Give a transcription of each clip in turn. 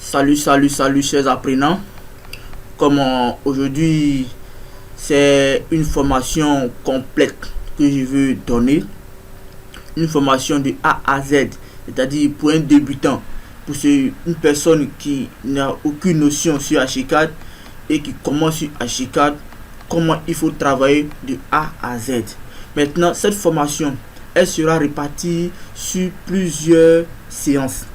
Salut chers apprenants. Comme aujourd'hui c'est une formation complète que je veux donner, une formation de A à Z, c'est-à-dire pour un débutant, pour une personne qui n'a aucune notion sur Archicad et qui commence sur Archicad, comment il faut travailler de A à Z. Maintenant, cette formation, elle sera répartie sur plusieurs séances.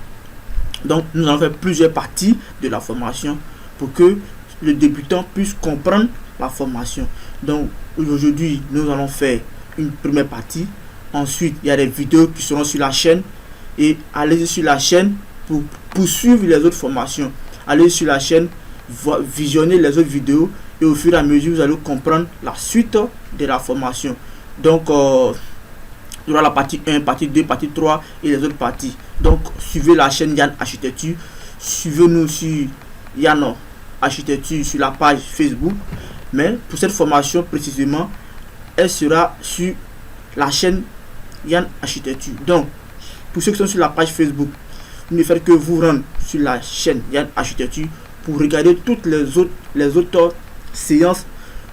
Donc, nous allons faire plusieurs parties de la formation pour que le débutant puisse comprendre la formation. Donc, aujourd'hui, nous allons faire une première partie. Ensuite, il y a des vidéos qui seront sur la chaîne. Et allez sur la chaîne pour poursuivre les autres formations. Allez sur la chaîne, visionner les autres vidéos. Et au fur et à mesure, vous allez comprendre la suite de la formation. Donc, il y aura la partie 1, partie 2, partie 3 et les autres parties. Donc, suivez la chaîne Yann Architecture. Suivez-nous sur Yann Architecture sur la page Facebook. Mais pour cette formation précisément, elle sera sur la chaîne Yann Architecture. Donc, pour ceux qui sont sur la page Facebook, vous ne faites que vous rendre sur la chaîne Yann Architecture pour regarder toutes les autres séances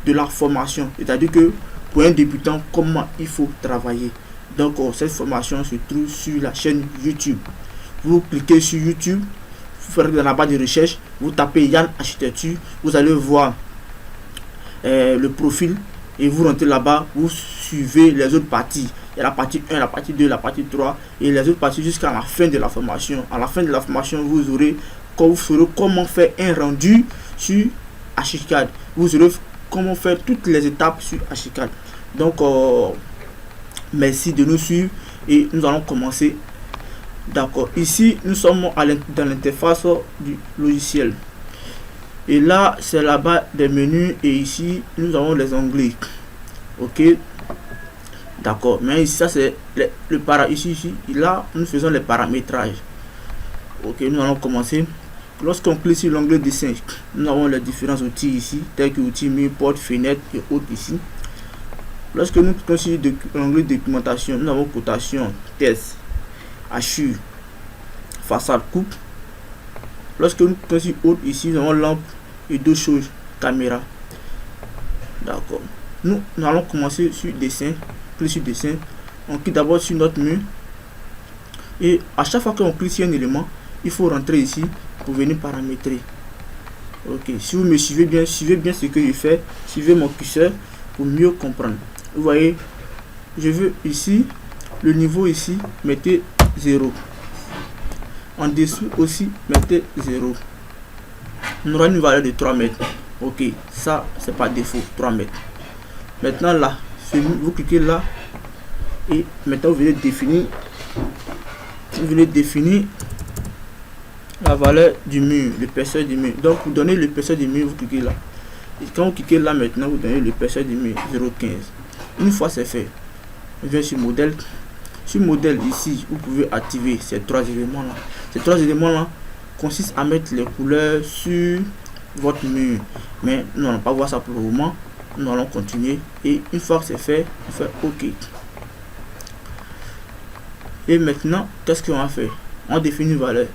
de la formation. C'est-à-dire que pour un débutant, comment il faut travailler. Donc, cette formation se trouve sur la chaîne YouTube. Vous cliquez sur YouTube, vous faites dans la barre de recherche, vous tapez Yann Architecture, vous allez voir le profil et vous rentrez là-bas, vous suivez les autres parties. Il y a la partie 1, la partie 2, la partie 3 et les autres parties jusqu'à la fin de la formation. À la fin de la formation, vous saurez comment faire un rendu sur Archicad. Vous saurez comment faire toutes les étapes sur Archicad. Donc, merci de nous suivre et nous allons commencer. D'accord, ici nous sommes dans l'interface du logiciel et là c'est la barre des menus et ici nous avons les onglets. Ok, d'accord, mais ici ça c'est ici là nous faisons les paramétrages. Ok, nous allons commencer. Lorsqu'on clique sur l'onglet dessin, nous avons les différents outils ici tels que outils mur, porte, fenêtre et autres ici. Lorsque nous cliquons sur l'onglet documentation, nous avons cotation, test, hachure, façade, coupe. Lorsque nous cliquons sur autre ici, nous avons lampe et deux choses, caméra. D'accord. Nous allons commencer sur dessin. Clique sur dessin. On clique d'abord sur notre mur. Et à chaque fois qu'on clique sur un élément, il faut rentrer ici pour venir paramétrer. Ok. Si vous me suivez bien ce que je fais. Suivez mon curseur pour mieux comprendre. Vous voyez, je veux ici le niveau ici, mettez 0. En dessous aussi, mettez 0. On aura une valeur de 3 mètres. Ok, ça c'est pas défaut, 3 mètres. Maintenant là, vous cliquez là et maintenant vous venez définir la valeur du mur, l'épaisseur du mur. Donc vous donnez l'épaisseur du mur, vous cliquez là. Et quand vous cliquez là maintenant, vous donnez l'épaisseur du mur 0,15. Une fois c'est fait, je viens sur modèle. Sur modèle ici, vous pouvez activer ces trois éléments là. Ces trois éléments là consistent à mettre les couleurs sur votre mur. Mais nous n'allons pas voir ça pour le moment. Nous allons continuer. Et une fois que c'est fait, on fait OK. Et maintenant, qu'est-ce qu'on va faire? On définit une valeur.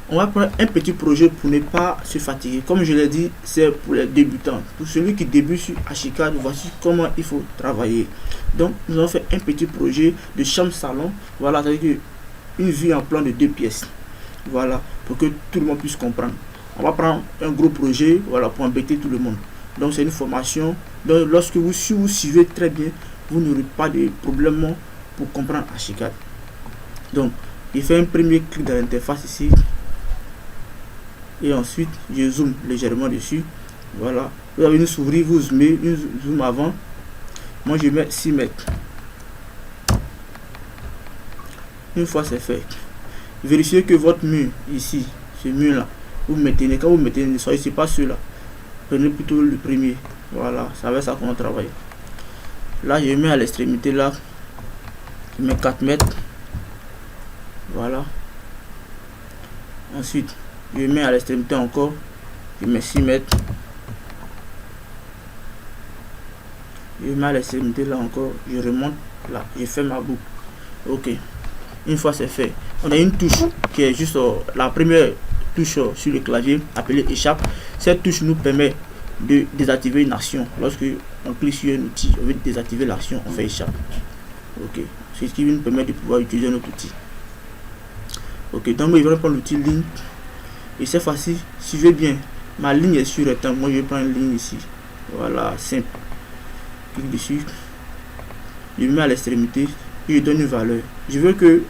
On va prendre un petit projet pour ne pas se fatiguer. Comme je l'ai dit, c'est pour les débutants. Pour celui qui débute sur Archicad, voici comment il faut travailler. Donc, nous allons faire un petit projet de chambre-salon. Voilà, c'est-à-dire une vue en plan de 2 pièces. Voilà, pour que tout le monde puisse comprendre. On va prendre un gros projet, voilà, pour embêter tout le monde. Donc, c'est une formation. Donc, si vous suivez très bien, vous n'aurez pas de problème pour comprendre Archicad. Donc, il fait un premier clic dans l'interface ici. Et ensuite je zoome légèrement dessus. Voilà, vous avez une souris, vous zoomez, une zoom avant. Moi je mets 6 mètres. Une fois c'est fait, vérifiez que votre mur ici, ce mur là, vous mettez, quand vous mettez, ne soyez pas celui-là, prenez plutôt le premier. Voilà, ça va, ça qu'on travaille. Là je mets à l'extrémité là, je mets 4 mètres. Voilà, ensuite je mets à l'extrémité encore, je mets 6 mètres. Je mets à l'extrémité là encore, je remonte là, je fais ma boucle. Ok, une fois c'est fait, on a une touche qui est juste la première touche sur le clavier appelée échappe. Cette touche nous permet de désactiver une action. Lorsque on clique sur un outil, on veut désactiver l'action, on fait échappe. Ok, c'est ce qui nous permet de pouvoir utiliser notre outil. Ok, donc moi je vais prendre l'outil ligne. Et cette fois-ci, suivez bien. Ma ligne est sur rectangle. Moi je vais prendre une ligne ici. Voilà, simple. Clique dessus. Je mets à l'extrémité. Et je donne une valeur. Je veux que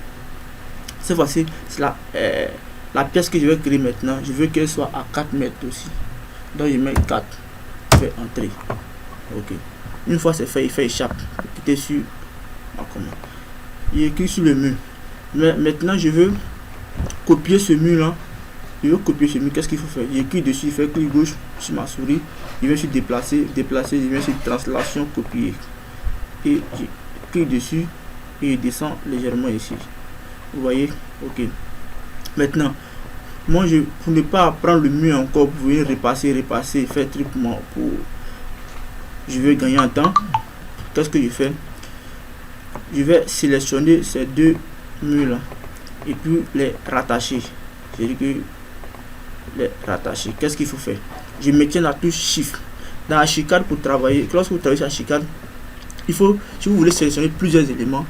cette fois-ci, c'est la pièce que je vais créer maintenant. Je veux qu'elle soit à 4 mètres aussi. Donc je mets 4. Je fais entrer. Ok. Une fois c'est fait, il fait échappe. Cliquez sur ma commande. Il écrit sur le mur. Mais maintenant je veux copier ce mur là. Je veux copier ce mur. Qu'est-ce qu'il faut faire? J'écris dessus, il fait clic gauche sur ma souris. Je vais sur déplacer, déplacer, je vais sur translation, copier. Et je clique dessus et je descends légèrement ici. Vous voyez? Ok. Maintenant, moi pour ne pas prendre le mur encore, vous venir repasser, faire triplement pour. Je vais gagner en temps. Qu'est-ce que je fais? Je vais sélectionner ces deux murs là et puis les rattacher. C'est dire que les rattacher. Qu'est-ce qu'il faut faire? Je maintiens la touche Shift. Dans la chicane pour travailler, lorsque vous travaillez sur la chicane, il faut, si vous voulez sélectionner plusieurs éléments,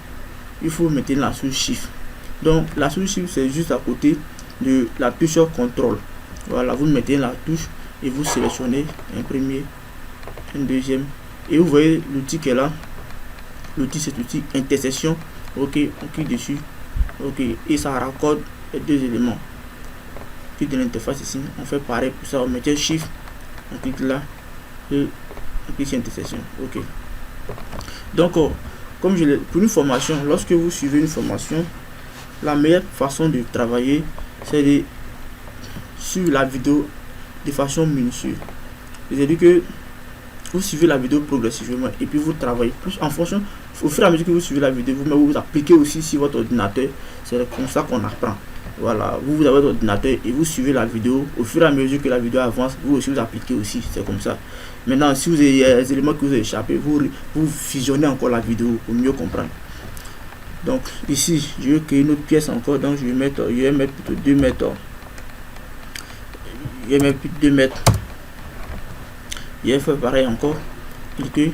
il faut maintenir la touche Shift. Donc la touche Shift c'est juste à côté de la touche contrôle. Voilà, vous mettez la touche et vous sélectionnez un premier, un deuxième, et vous voyez l'outil qui est là. L'outil c'est l'outil intersection. Ok, on clique dessus. Ok, et ça raccorde les deux éléments. Puis de l'interface ici, on fait pareil pour ça. On met Shift, on clique là et on clique sur intersection. Ok. Donc, comme je l'ai pour une formation, lorsque vous suivez une formation, la meilleure façon de travailler, c'est de suivre la vidéo de façon minutieuse. C'est-à-dire que vous suivez la vidéo progressivement et puis vous travaillez plus en fonction, au fur et à mesure que vous suivez la vidéo, vous appliquez aussi sur votre ordinateur. C'est comme ça qu'on apprend. Voilà, vous avez votre ordinateur et vous suivez la vidéo. Au fur et à mesure que la vidéo avance, vous aussi vous appliquez aussi. C'est comme ça. Maintenant, si vous avez des éléments que vous avez échappés, vous fusionnez encore la vidéo pour mieux comprendre. Donc ici, je vais créer une autre pièce encore. Donc je vais mettre plutôt 2 mètres. Je vais mettre plus de 2 mètres. Je vais faire pareil encore. Cliquez,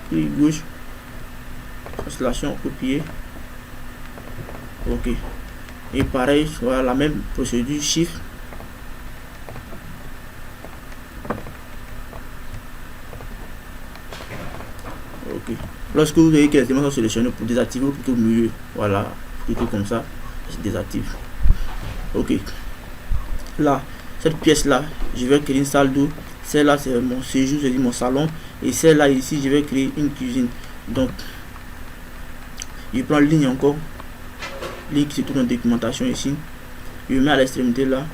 clic gauche, translation, copier. Ok. Et pareil, voilà la même procédure, Shift. Ok. Lorsque vous voyez que les éléments sont sélectionnés pour désactiver, plutôt au milieu, voilà, cliquez comme ça, je désactive. Ok. Là, cette pièce là, je vais créer une salle d'eau. Celle-là, c'est mon séjour, c'est mon salon. Et celle-là ici, je vais créer une cuisine. Donc, je prends ligne encore. Ligne qui se trouve en documentation ici. Je mets à l'extrémité là.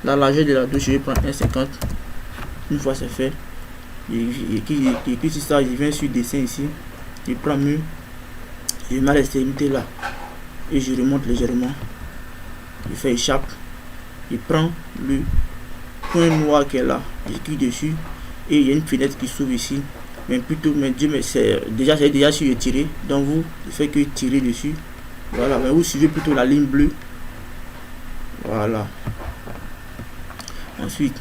La largeur de la douche, je vais prendre 1,50. Une fois c'est fait, j'écris sur ça, je viens sur dessin ici. Je prends mur. Je mets à l'extrémité là. Et je remonte légèrement. Je fais échappe. Je prends le point noir qui est là, j'écris dessus et il y a une fenêtre qui s'ouvre ici, mais plutôt, mais Dieu, mais c'est déjà sur tirer, donc vous faites que tirer dessus, voilà, mais vous suivez plutôt la ligne bleue, voilà. Ensuite,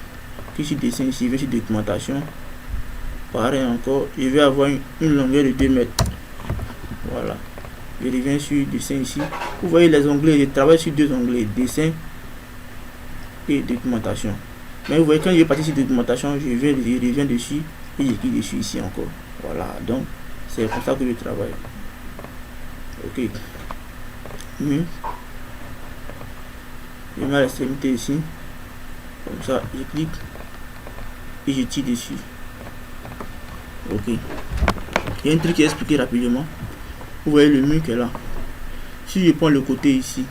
ici dessin ici, je vais sur documentation, pareil encore, je vais avoir une longueur de 2 mètres, voilà. Je reviens sur dessin ici, vous voyez les onglets, je travaille sur 2 onglets, dessin et documentation. Mais vous voyez, quand je vais partir sur documentation, je reviens dessus et j'écris dessus ici encore. Voilà, donc c'est comme ça que je travaille. Ok. Je mets à l'extrémité ici. Comme ça, je clique et je tire dessus. Ok. Il y a un truc qui est expliqué rapidement. Vous voyez le mur qui est là. Si je prends le côté ici,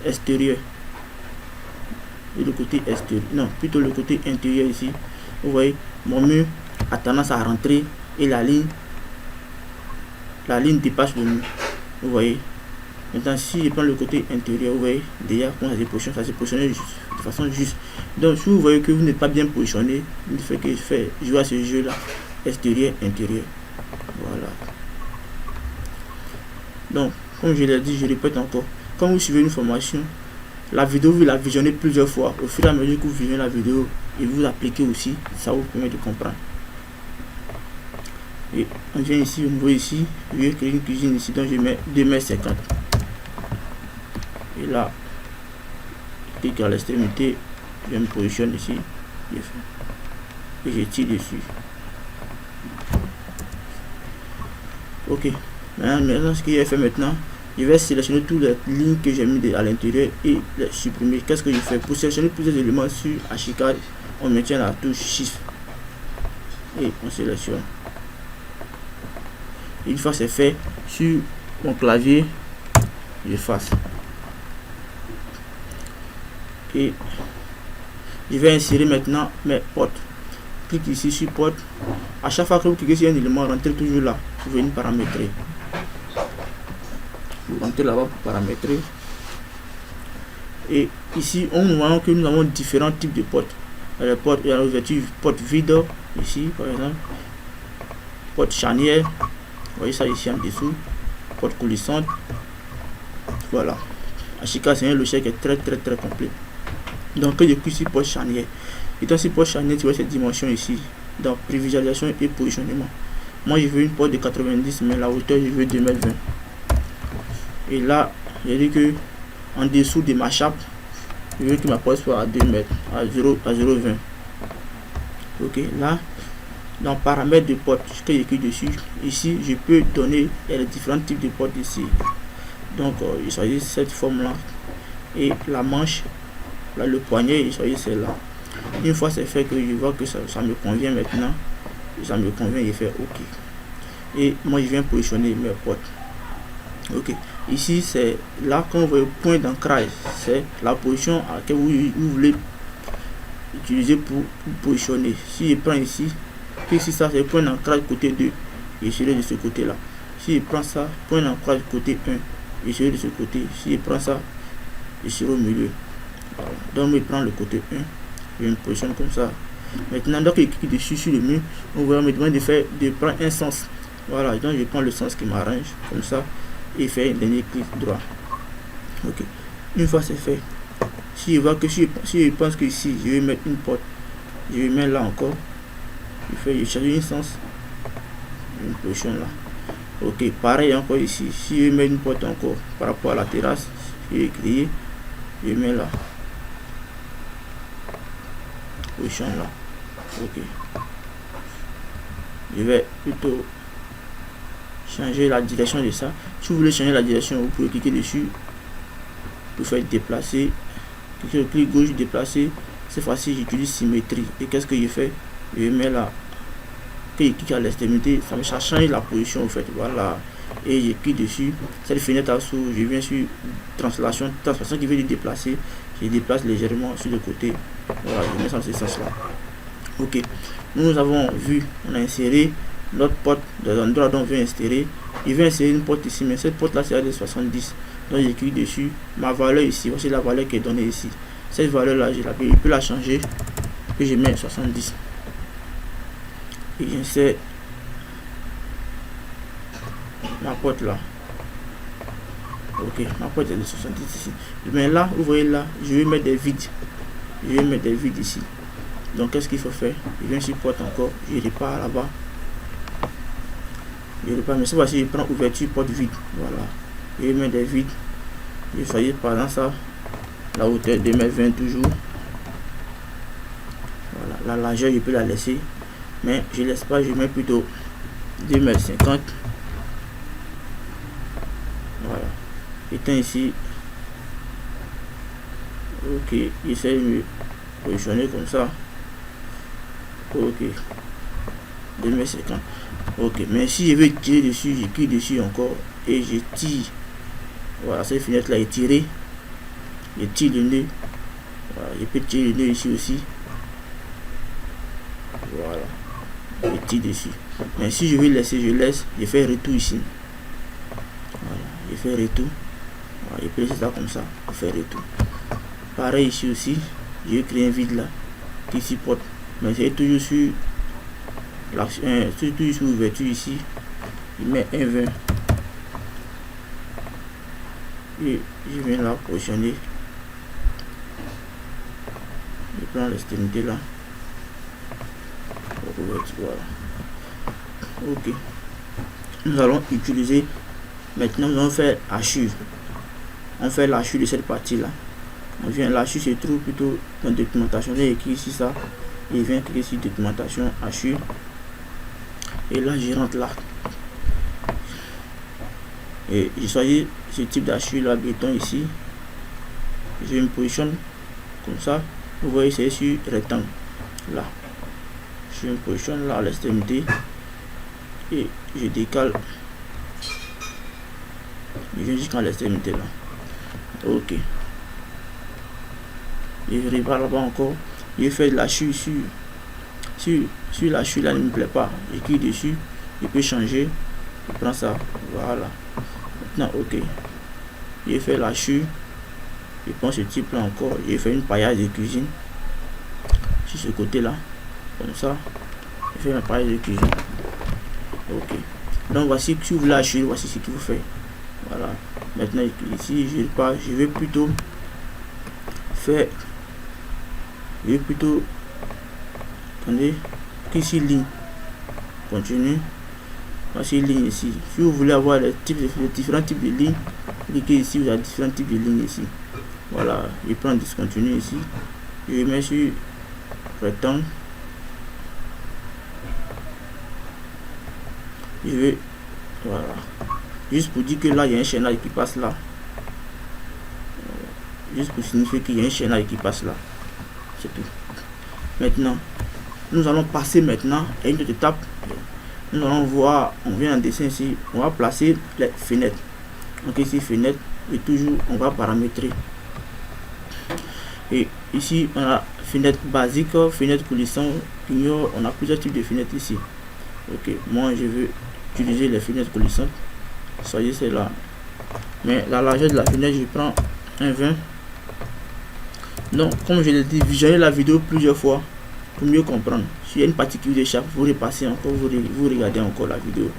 extérieur, et le côté extérieur, non, plutôt le côté intérieur ici, vous voyez, mon mur a tendance à rentrer et la ligne dépasse le mur. Vous voyez. Maintenant, si je prends le côté intérieur, vous voyez déjà comment ça s'est positionné de façon juste. Donc, si vous voyez que vous n'êtes pas bien positionné, il fait que je fais jouer à ce jeu là, extérieur, intérieur. Voilà. Donc, comme je l'ai dit, je répète encore, quand vous suivez une formation, la vidéo, vous la visionnez plusieurs fois. Au fur et à mesure que vous visionnez la vidéo et vous appliquez aussi, ça vous permet de comprendre. Et on vient ici, au niveau ici, je vais créer une cuisine ici, donc je mets 2,50 m. Et là, je clique à l'extrémité, je me positionne ici, et je tire dessus. Ok, maintenant ce que j'ai fait maintenant, je vais sélectionner toutes les lignes que j'ai mis à l'intérieur et les supprimer. Qu'est-ce que je fais? Pour sélectionner plusieurs éléments sur Archicad, on maintient la touche Shift et on sélectionne. Une fois c'est fait, sur mon clavier, j'efface. Et je vais insérer maintenant mes portes. Clique ici sur porte. À chaque fois que vous cliquez sur un élément, rentrez toujours là. Vous venez paramétrer. Vous rentrez là-bas pour paramétrer. Et ici, on voit que nous avons différents types de portes. Les portes, il y a l'ouverture porte vide ici, par exemple. Porte charnière. Vous voyez ça ici en dessous. Porte coulissante. Voilà. Archicad, c'est un logiciel qui est très complet. Donc, je clique sur porte charnière. Et dans cette porte charnière, tu vois cette dimension ici. Donc, prévisualisation et positionnement. Moi, je veux une porte de 90, mais la hauteur, je veux 2,20 m. Et là, j'ai dit que en dessous de ma chape, je veux que ma porte soit à 2 m, à 0,20. Ok, là, dans paramètres de porte, que j'ai cliqué dessus, ici, je peux donner les différents types de portes ici. Donc, je choisis cette forme-là. Et la manche, là, le poignet, je choisis celle-là. Une fois c'est fait, que je vois que ça me convient maintenant, ça me convient, je fais OK. Et moi je viens positionner mes portes. Ok, ici c'est là quand vous voyez point d'ancrage, c'est la position à laquelle vous voulez utiliser pour positionner. Si je prends ici, ici ça c'est point d'ancrage côté 2, je serai de ce côté là. Si je prends ça, point d'ancrage côté 1, je serai de ce côté. Si je prends ça, je serai au milieu. Voilà. Donc je prends le côté 1. Je me positionne comme ça. Maintenant, donc je clique dessus sur le mur, on va me demander de prendre un sens. Voilà, donc je prends le sens qui m'arrange comme ça et faire un dernier clic droit. Ok, une fois c'est fait, si je vois que si je pense que ici je vais mettre une porte, je vais mettre là encore, je change un sens, une position là. Ok, pareil encore ici, si je mets une porte encore par rapport à la terrasse, je vais créer, je mets là. Position là. Ok, je vais plutôt changer la direction de ça. Si vous voulez changer la direction, vous pouvez cliquer dessus pour faire déplacer. Cliquez le clic gauche, déplacer. Cette fois-ci j'utilise symétrie. Et qu'est-ce que je fais? Je mets là, que je clique à l'extrémité, ça change la position en fait. Voilà, et je clique dessus. Cette fenêtre à sous, je viens sur translation qui veut déplacer. Je déplace légèrement sur le côté. Voilà, je mets dans ce sens là. Ok, nous avons vu, on a inséré notre porte dans l'endroit dont on veut insérer. Je vais insérer une porte ici, mais cette porte là c'est de 70. Donc je clique dessus, ma valeur ici, voici la valeur qui est donnée ici. Cette valeur là, je peux la changer, et je mets 70. Et j'insère ma porte là. Ok, ma porte est de 70 ici. Mais là, vous voyez là, je vais mettre des vides. Je vais mettre des vides ici. Donc qu'est-ce qu'il faut faire? Je viens sur porte encore, je repars là-bas. Je repars, mais cette fois-ci je prends ouverture porte vide. Voilà. Je vais mettre des vides. Je choisis par exemple ça. La hauteur 2,20 m toujours. Voilà. La largeur je peux la laisser. Mais je laisse pas, je mets plutôt 2,50 m. Voilà. Éteins ici. Ok, j'essaie de me positionner comme ça. Ok, 2,50 m. Ok, mais si je veux tirer dessus, je clique dessus encore et je tire. Voilà, cette fenêtre là est tirée. Je tire le nœud. Voilà, je peux tirer le nœud ici aussi. Voilà, je tire dessus. Mais si je veux laisser, je laisse. Je fais retour ici. Voilà, je fais retour. Voilà, je peux laisser ça comme ça. Je fais retour. Pareil ici aussi. Je vais créer un vide là qui supporte. Mais c'est toujours sur l'action, toujours sur l'ouverture ici. Je mets 1,20 et je viens là positionner Je prends l'extrémité là. Voilà. Ok. Nous allons utiliser. Maintenant, nous allons faire hachure. On fait l'hachure de cette partie là. On vient, l'hachure se trouve plutôt dans documentation. J'ai écrit ici ça. Et vient cliquer sur documentation hachure. Et là, je rentre là. Et j'ai choisi ce type d'hachure là, béton ici. Je me positionne comme ça. Vous voyez, c'est sur rectangle là. Je me positionne là à l'extrémité et je décale. Je viens jusqu'à l'extrémité là. Ok. Et je repars là-bas encore. Je fais de la hachure sur la hachure là, ne me plaît pas. Je clique dessus. Je peux changer. Je prends ça. Voilà. Maintenant, ok. Je fais la hachure. Je prends ce type là encore. Je fais une paillage de cuisine sur ce côté là. Comme ça. Je fais un paillage de cuisine. Ok. Donc voici, si vous voulez hachure, voici ce qu'il vous fait. Voilà. Maintenant ici, je vais plutôt faire. Je vais plutôt. Attendez. Ici ligne. Continue. Voici ligne ici. Si vous voulez avoir les différents types de lignes, cliquez ici, vous avez différents types de lignes ici. Voilà. Je prends discontinue ici. Je mets sur rectangle. Je vais. Voilà. Juste pour dire que là, il y a un chaînage qui passe là. Juste pour signifier qu'il y a un chaînage qui passe là. C'est tout. Maintenant, nous allons passer maintenant à une autre étape. Nous allons voir, on vient en dessin ici, on va placer les fenêtres. Donc ici, fenêtre, et toujours, on va paramétrer. Et ici, on a fenêtre basique, fenêtre coulissante, ignore, on a plusieurs types de fenêtres ici. Ok, moi je veux utiliser les fenêtres coulissantes. Soyez c'est là. Mais la largeur de la fenêtre, je prends un 20. Donc, comme je l'ai dit, visionnez la vidéo plusieurs fois pour mieux comprendre. S'il y a une partie qui vous échappe, vous repassez encore, vous regardez encore la vidéo.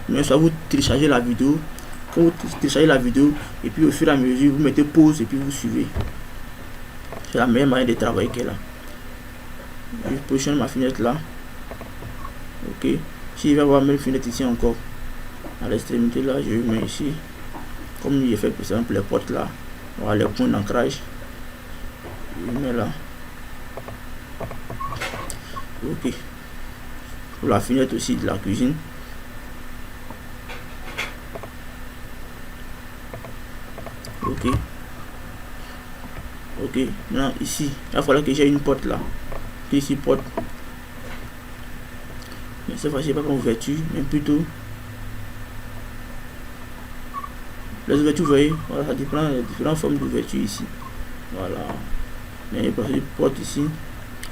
Mais soit vous téléchargez la vidéo, quand vous téléchargez la vidéo, et puis au fur et à mesure, vous mettez pause et puis vous suivez. C'est la meilleure manière de travailler qu'elle a. Je positionne ma fenêtre là. Ok. Si je vais avoir mes fenêtres ici encore, à l'extrémité là, je mets ici. Comme j'ai fait par exemple les portes là, voilà les points d'ancrage. Je mets là. Ok. Pour la fenêtre aussi de la cuisine. Ok. Ok. Maintenant ici, il va falloir que j'ai une porte là. Ici porte. Mais cette fois-ci pas comme ouverture, mais plutôt les ouvertures, vous voyez, voilà, ça dépend des différentes formes d'ouverture ici. Voilà. Mais il y a une porte ici.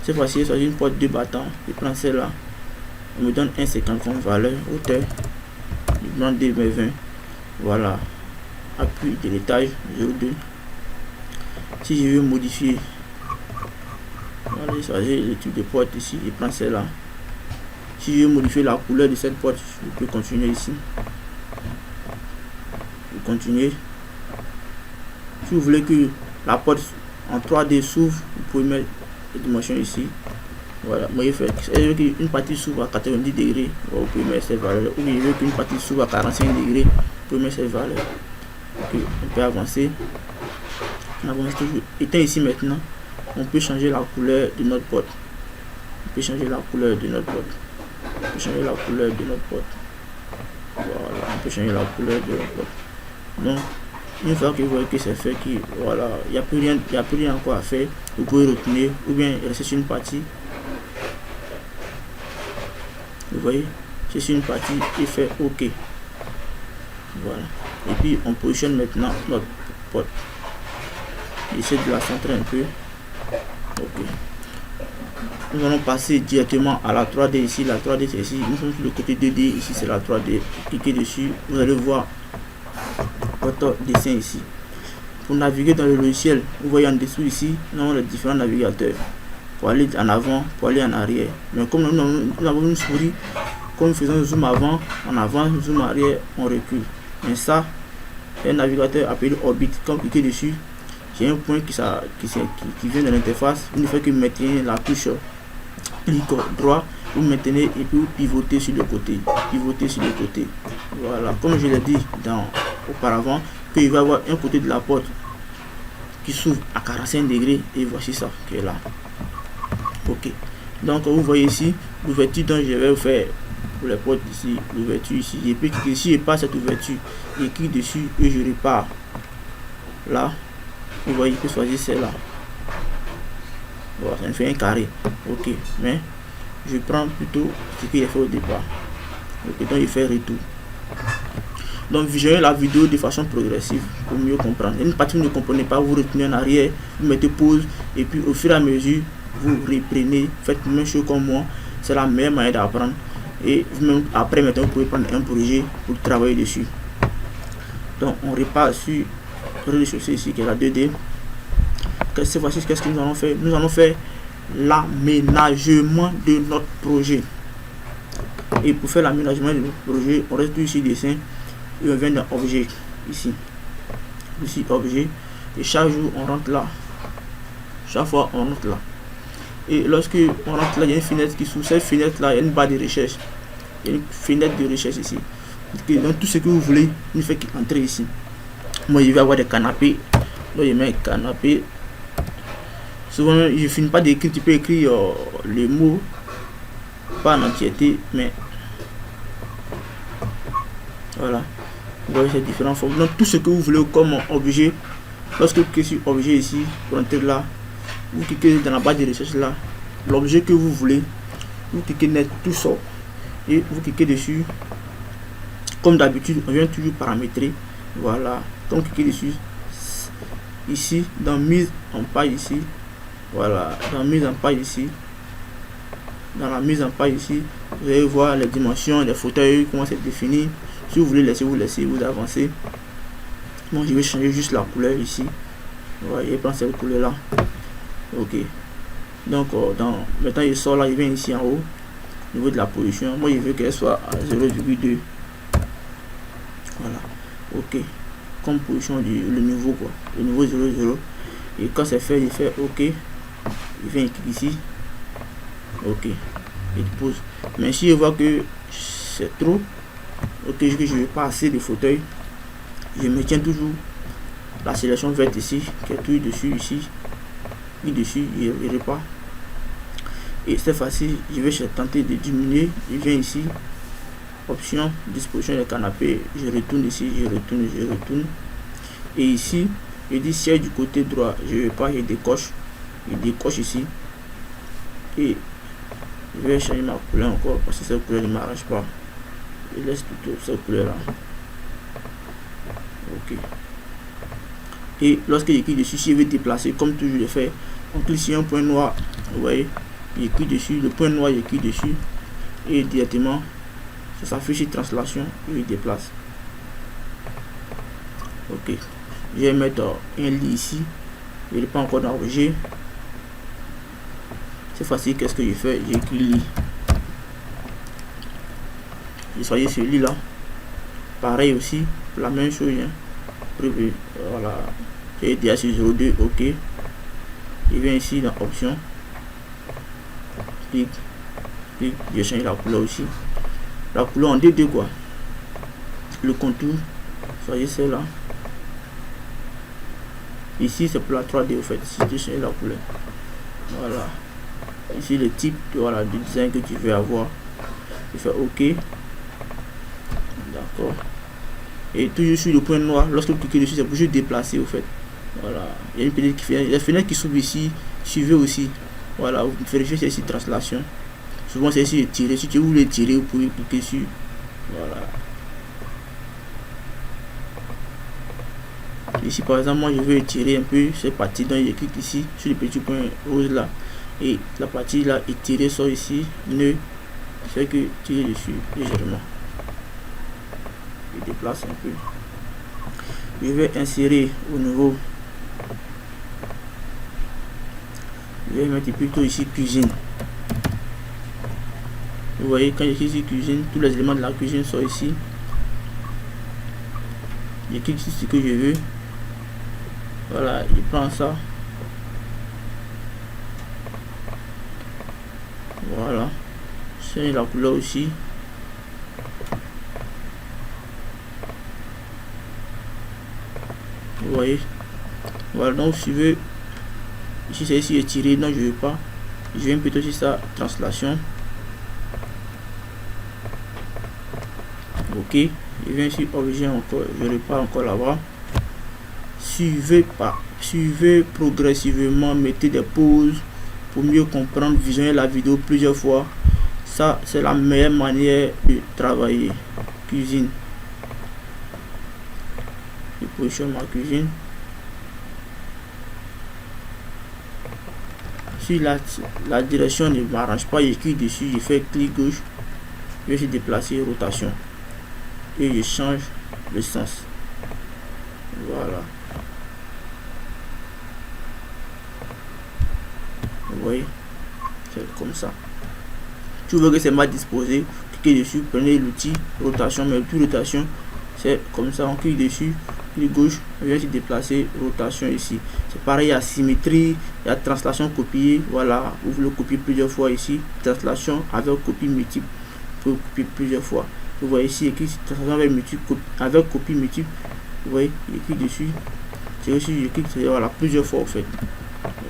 Cette fois-ci, c'est une porte de battants. Je prends celle-là. On me donne 1,50 comme valeur. Hauteur. Je prends 2,20. Voilà. Appui de l'étage 0,2. Si je veux modifier, voilà, j'ai choisi le type de porte ici. Je prends celle-là. Si je veux modifier la couleur de cette porte, je peux continuer ici. Je continue. Si vous voulez que la porte en 3D s'ouvre, vous pouvez mettre les dimensions ici. Voilà, moi je fais une partie s'ouvre à 90 degrés, vous pouvez mettre cette valeur. Ou je veux qu'une partie s'ouvre à 45 degrés, vous pouvez mettre cette valeur. Ok, on peut avancer. On avance toujours. Étant ici maintenant, on peut changer la couleur de notre porte. On peut changer la couleur de notre porte. On peut changer la couleur de notre porte. Voilà, on peut changer la couleur de notre porte. Donc, une fois que vous voyez que c'est fait, voilà, il n'y a plus rien encore à faire, vous pouvez retourner ou bien rester sur une partie. Vous voyez, c'est sur une partie et fait OK. Voilà. Et puis on positionne maintenant notre porte. J'essaie de la centrer un peu. OK. Nous allons passer directement à la 3D ici. La 3D c'est ici. Nous sommes sur le côté 2D. Ici c'est la 3D. Cliquez dessus. Vous allez voir votre dessin ici. Pour naviguer dans le logiciel, vous voyez en dessous ici, nous avons les différents navigateurs. Pour aller en avant, pour aller en arrière. Mais comme nous avons une souris, comme nous faisons zoom avant, en avant, zoom arrière, on recule. Mais ça, c'est un navigateur appelé Orbit. Quand vous cliquez dessus, j'ai un point qui vient de l'interface. Une fois que vous mettez la touche clic droit, vous maintenez et puis vous pivotez sur le côté. Voilà, comme je l'ai dit auparavant, qu'il va y avoir un côté de la porte qui s'ouvre à 45 degrés et voici ça qui est là. Ok, donc vous voyez ici l'ouverture dont je vais vous faire pour les portes ici, l'ouverture ici, et puis ici je passe cette ouverture, et clique dessus et je repars là. Vous voyez que choisir celle-là. Voilà, ça me fait un carré. Ok, mais je prends plutôt ce qu'il a fait au départ. Ok, donc il fait retour. Donc visionnez la vidéo de façon progressive pour mieux comprendre. Une partie que vous ne comprenez pas, vous retenez en arrière, vous mettez pause et puis au fur et à mesure vous reprenez, faites la même chose comme moi. C'est la meilleure manière d'apprendre. Et même après maintenant vous pouvez prendre un projet pour travailler dessus. Donc on repart sur le rez-de-chaussée ici qui est la 2D. Cette fois-ci, qu'est-ce que nous allons faire? Nous allons faire l'aménagement de notre projet. Et pour faire l'aménagement de notre projet, on reste ici dessin et on vient dans objet ici. Ici objet, et chaque jour on rentre là. Chaque fois on rentre là. Et lorsque on rentre là, il y a une fenêtre qui s'ouvre. Cette fenêtre là, il y a une barre de recherche. Il y a une fenêtre de recherche ici. Donc tout ce que vous voulez, il fait qu'entrer ici. Moi je vais avoir des canapés. Donc je mets canapé. Souvent je finis pas d'écrire, tu peux écrire les mots, pas en entièreté, mais voilà. Vous voyez ces différentes formes. Donc tout ce que vous voulez comme objet, lorsque vous cliquez sur objet ici, pour entrer là, vous cliquez dans la barre de recherche là, l'objet que vous voulez, vous cliquez net, tout sort. Et vous cliquez dessus. Comme d'habitude, on vient toujours paramétrer. Voilà. Donc cliquez dessus. Ici, dans mise en page ici. Voilà, dans mise en page ici, dans la mise en page ici, vous allez voir les dimensions des fauteuils, comment c'est défini. Si vous voulez laisser, vous avancez. Moi je vais changer juste la couleur ici. Vous voyez, prendre cette couleur là. Ok, donc maintenant il sort là, il vient ici en haut au niveau de la position. Moi je veux qu'elle soit à 0,2. Voilà, ok, comme position le niveau quoi, le niveau 0,0. Et quand c'est fait, il fait ok. Il vient ici, ok, il pose. Mais si je vois que c'est trop, ok, que je vais pas assez de fauteuil, je maintiens toujours la sélection verte ici, qui est tout dessus ici, et dessus, il repart. Et cette fois-ci, je vais tenter de diminuer. Je viens ici, option, disposition des canapés, je retourne ici, je retourne. Et ici, je dis siège du côté droit, je vais pas, je décoche ici. Et je vais changer ma couleur encore parce que cette couleur ne m'arrange pas. Je laisse plutôt cette couleur là. Ok. Et lorsque je clique dessus, si je vais déplacer comme toujours je fais, on clique sur un point noir. Vous voyez, je clique dessus, le point noir, je clique dessus et directement ça s'affiche sur translation et il déplace. Ok. Je vais mettre un lit ici. Je ne pas encore dans objet. C'est facile. Qu'est-ce que je fais? J'écris lit. Je choisis ce lit là. Pareil aussi. La même chose. Hein. Voilà. J'ai déjà sur 0,2. Ok. Je viens ici dans option. Clic. Je change la couleur aussi. La couleur en D2 quoi. Le contour. Choisis celle-là. Ici c'est pour la 3D au fait, si tu changes la couleur. Voilà. Ici le type de design que tu veux avoir. Tu fais OK. D'accord. Et toujours sur le point noir, lorsque vous cliquez dessus, c'est pour juste déplacer au fait. Voilà. Il y a une petite fenêtre. La fenêtre qui s'ouvre ici, suivez aussi. Voilà, vous vérifiez celle-ci translation. Souvent c'est ici tirer. Si tu voulez tirer, vous pouvez cliquer sur. Voilà. Ici par exemple, moi je veux étirer un peu cette partie, donc je clique ici sur le petit point rose là et la partie là étirée sort ici, ne fait que tirer dessus légèrement. Je déplace un peu. Je vais insérer au niveau. Je vais mettre plutôt ici cuisine. Vous voyez, quand j'écris ici cuisine, tous les éléments de la cuisine sont ici. Je clique sur ce que je veux. Voilà, il prend ça. Voilà, c'est la couleur aussi. Vous voyez. Voilà, donc suivez. Ici c'est ici étiré, non je ne veux pas. Je viens plutôt sur sa translation. Ok, je viens sur objet encore, je repars encore là-bas. Suivez progressivement, mettez des pauses pour mieux comprendre, visionner la vidéo plusieurs fois. Ça c'est la meilleure manière de travailler. Cuisine. Je positionne ma cuisine. Si la direction ne m'arrange pas, je clique dessus, je fais clic gauche, je vais déplacer rotation et je change le sens. Voilà. Vous voyez, c'est comme ça. Tu veux que c'est mal disposé, cliquez dessus, prenez l'outil rotation, mais tout rotation, c'est comme ça, on clique dessus, clic gauche, on vient se déplacer, rotation ici. C'est pareil, il y a symétrie, il y a translation copier, voilà, vous le copiez plusieurs fois ici, translation avec copie multiple, vous pouvez copier plusieurs fois. Vous voyez ici, écrit translation avec copie multiple, vous voyez, il clique dessus, c'est aussi, je clique, voilà, plusieurs fois en fait.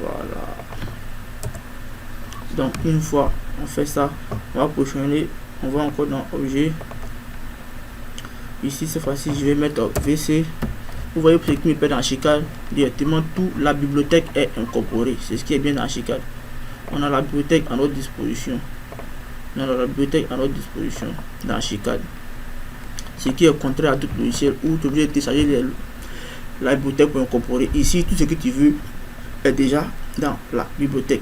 Voilà. Donc une fois on fait ça, on va positionner, on va encore dans objet. Ici cette fois-ci je vais mettre VC. Vous voyez, pour ce qui me permet dans Archicad, directement toute la bibliothèque est incorporée. C'est ce qui est bien dans Archicad. On a la bibliothèque à notre disposition. On a la bibliothèque à notre disposition dans Archicad. Ce qui est contraire à tout logiciel où tu es obligé de télécharger la bibliothèque pour incorporer. Ici, tout ce que tu veux est déjà dans la bibliothèque.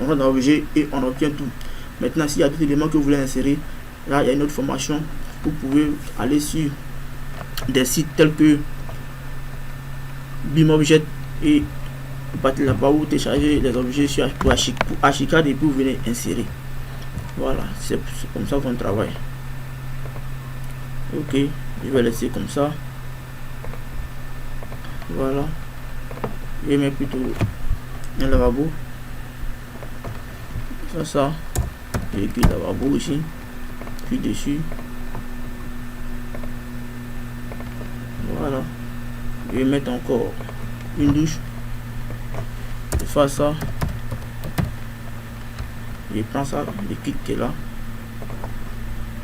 On va dans l'objet et on obtient tout. Maintenant, s'il y a d'autres éléments que vous voulez insérer, là il y a une autre formation. Vous pouvez aller sur des sites tels que BIMobject et vous partez là-bas, vous téléchargez les objets sur Archicad et puis vous venez insérer. Voilà, c'est comme ça qu'on travaille. Ok, je vais laisser comme ça. Voilà, je vais mettre plutôt un lavabo. Ça, j'ai écrit lavabo ici, puis dessus. Voilà, je vais mettre encore une douche. Je fais ça, je prends ça, le kit qui est là,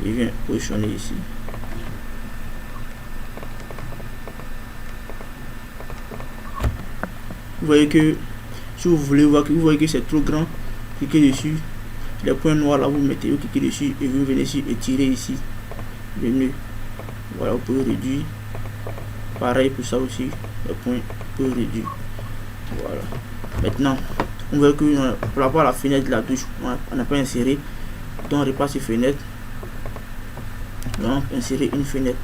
je viens positionner ici. Vous voyez que si vous voulez voir que vous voyez que c'est trop grand, cliquez dessus, les points noirs là vous mettez, vous cliquez dessus et vous venez ici et tirez ici le nœud. Voilà, vous pouvez réduire. Pareil pour ça aussi, les points vous pouvez réduire. Voilà. Maintenant, on voit que pour rapport à la fenêtre de la douche, on n'a pas inséré, donc on repasse sur fenêtre. Donc insérer une fenêtre.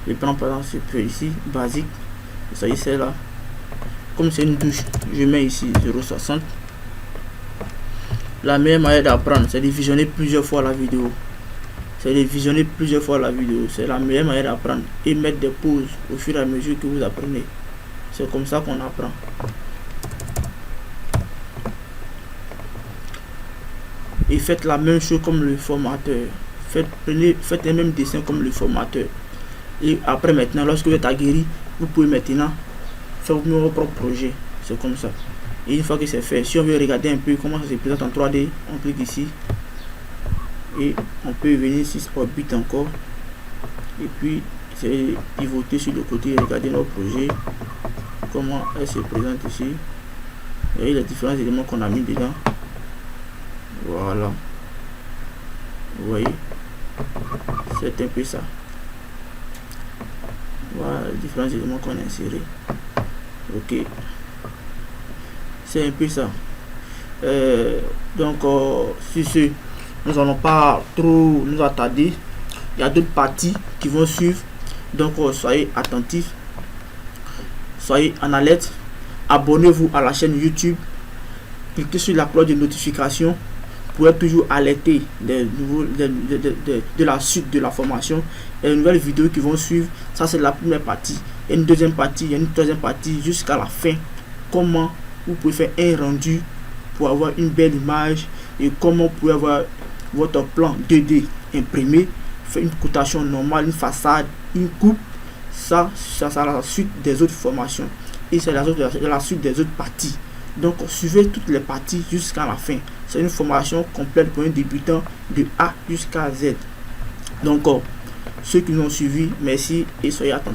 Je prends par exemple ce peu ici, basique, ça y est, c'est là. Comme c'est une douche, je mets ici 0,60. La meilleure manière d'apprendre, c'est de visionner plusieurs fois la vidéo. C'est la meilleure manière d'apprendre. Et mettre des pauses au fur et à mesure que vous apprenez. C'est comme ça qu'on apprend. Et faites la même chose comme le formateur. Faites les mêmes dessins comme le formateur. Et après maintenant, lorsque vous êtes aguerri, vous pouvez maintenant faire votre propre projet. C'est comme ça. Et une fois que c'est fait, si on veut regarder un peu comment ça se présente en 3D, on clique ici. Et on peut venir ici Orbit encore. Et puis c'est pivoter sur le côté et regarder notre projet. Comment elle se présente ici. Et les différents éléments qu'on a mis dedans. Voilà. Vous voyez. C'est un peu ça. Voilà les différents éléments qu'on a insérés. Ok. C'est un peu ça. Donc sur ce, nous allons pas trop nous attarder. Il y a d'autres parties qui vont suivre. Donc soyez attentifs. Soyez en alerte. Abonnez-vous à la chaîne YouTube. Cliquez sur la cloche de notification pour être toujours alerté de la suite de la formation et les nouvelles vidéos qui vont suivre. Ça c'est la première partie. il y a une deuxième partie, il y a une troisième partie jusqu'à la fin. Comment vous pouvez faire un rendu pour avoir une belle image et comment vous pouvez avoir votre plan 2D imprimé, faire une cotation normale, une façade, une coupe. Ça sera la suite des autres formations et c'est la suite des autres parties. Donc suivez toutes les parties jusqu'à la fin. C'est une formation complète pour un débutant de A jusqu'à Z. Donc ceux qui nous ont suivis, merci et soyez attentifs.